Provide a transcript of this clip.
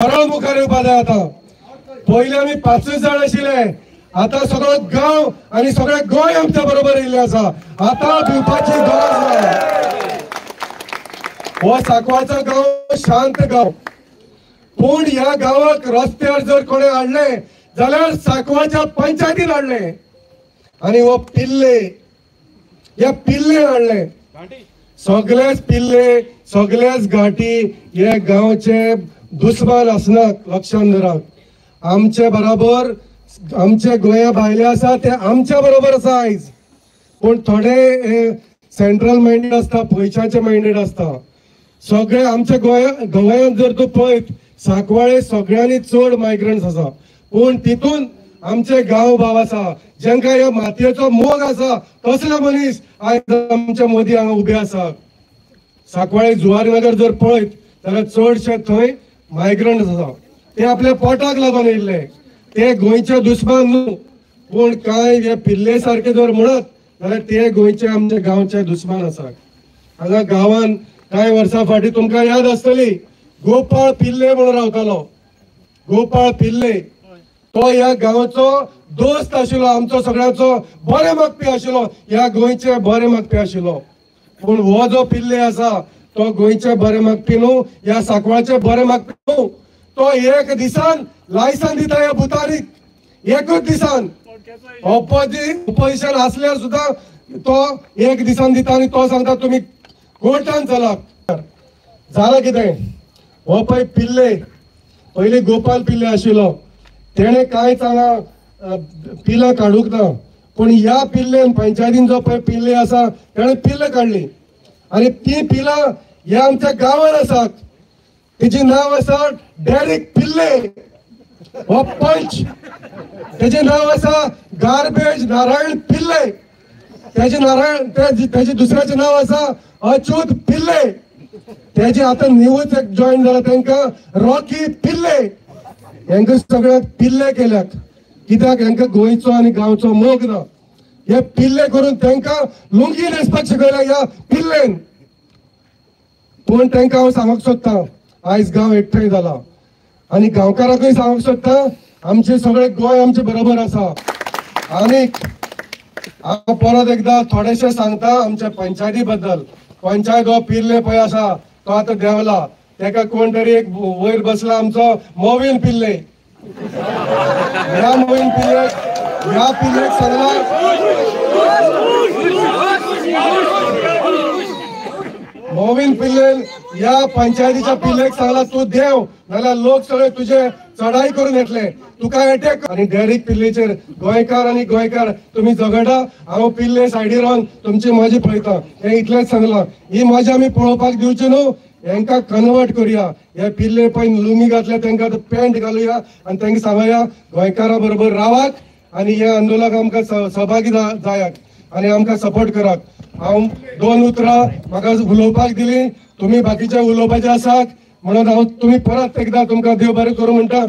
सरळ मुखार येवपा जाय। आता पयलीं आमी 5 जाण आशिल्ले, आता सगळो गांव आणि सगळे गोंय आमच्या बरोबर येयल्ले आसा। आता भिवपाची गरज ना। हो सांकवाळचो गांव शांत गांव, पूण ह्या गांवाक रस्त्यार जर कोणे हाडले जाल्यार सांकवाळच्या पंचायतीन हाडले आणि हो पिल्ले, हे पिल्ले हाडले। सगळेच पिल्ले, सगळेच घाटी हे गांवचे दुस्मान असनात। लक्षात धरात, आमचे बरोबर आमचे गोंया भायले आसा ते आमच्या बरोबर आसा आयज, पण थोडे सेंट्रल माइंडेड असता, पयशांचे माइंडेड असता। सगळे आमच्या गोंयांत जर तू पळयत सांकवाळे सगळ्यांनी चड मायग्रंट्स आसा, पण तितून आमचे गांव भाव आसा जेंका ह्या मातयेचो मोग आसा, तसले मनीस आयज आमच्या मदीं हांगा उबे आसा। सांकवाळे जुवारनगर जर पळयत जाल्यार चडशे थंय मायग्रंट्स आसा, ते आपल्या पोटाक लागून येयल्ले, ते गोंयचे दुस्मान न्हू, पण कांय हे पिल्ले सारखे जर म्हणत जाल्यार ते गोंयचे आमच्या गांवचे दुस्मान आसात। हांगा गांवांत कांय वर्सां फाटीं तुमकां याद आसतली, गोपाळ पिल्ले म्हणून रावतालो। गोपाळ पिल्ले तो ह्या गांवचो दोस्त आशिल्लो, आमचो सगळ्यांचो बरे मागपी आशिल्लो, ह्या गोंयचे बरे मागपी आशिल्लो। पण हो जो पिल्ले आसा तो गोंयचे बरे मागपी न्हू, ह्या सांकवाळचे बरे मागपी न्हू। तो एक दिसान लायसन दिता ह्या भुतारीक, एकूच दिसान ऑपोजिशन असल्यार सुद्धा तो एक दिसान दिता आणि तो सांगता तुम्ही कोर्टान चलात। जालें कितें, हो पळय पिल्ले पयलीं गोपाल पिल्ले आशिल्लो, तेणे कांयच हांगा पिलां काडूंक ना, पण ह्या पिल्लेन पंचायतीन जो पळय पिल्ले आसा तेणे पिल्ले काडली आणि ती पिलां ह्या आमच्या गांवांत आसात। तिचे नाव आसा डेरिक पिल्ले, हो पंच। तेजे नाव आसा गार्बेज नारायण पिल्ले, तेजे दुसऱ्याचे नाव आसा अच्युत पिल्ले, तेजे आता न्यूच एक जॉईन जाला तांकां रॉकी पिल्ले। हांकां सगळ्यांक पिल्ले केल्यात, कित्याक हांकां गोंयचो आनी गांवचो मोग ना। हे पिल्ले करून तांकां लुंगी न्हेसपाक शिकयल्या ह्या पिल्लेन। पण तांकां हांव सांगूंक सोदतां, आयज गांव एकठांय जाला आणि गांवकारांकूय सांगूंक सोदतां, आमचे सगळे गोंय आमचे बरोबर आसा। आणि हांव परत एकदा थोडेशें सांगता आमच्या पंचायती बद्दल। पंचायत हो पिल्ले पळय आसा तो आतां देंवला, तेका कोण तरी एक वयर बसला आमचो मोविन पिल्ले। ह्या मोविन पिल्लेक सांगला मोविन पिल्लेन या पंचायतीच्या पिल्लेक सांगला तू देव नाल्यार लोक सगळे तुझे चढाई करून येतले, तुका अटॅक। आणि डेरिक पिल्लेचेर गोंयकार आणि गोंयकार तुम्ही झगडा, हांव पिल्ले सायडीर रावन तुमची मजा पळयता, हे इतलेंच सांगलां। ही मजा आमी पळोवपाक दिवची न्हू, हांकां कन्वर्ट करुया। हे पिल्ले पळय लुंगी घातल्या तांकां पॅन्ट घालुया आणि तांकां सांगुया गोंयकारा बरोबर रावात आणि हे आंदोलनाक आमकां सहभागी जायात आणि आमकां सपोर्ट करात। हांव 2 उतरां म्हाका उलोवपाक दिली, तुम्ही बाकीचे उलोवपाचे आसात म्हणून हांव तुम्ही परत एकदा तुमकां देव बरें करूं म्हणटा।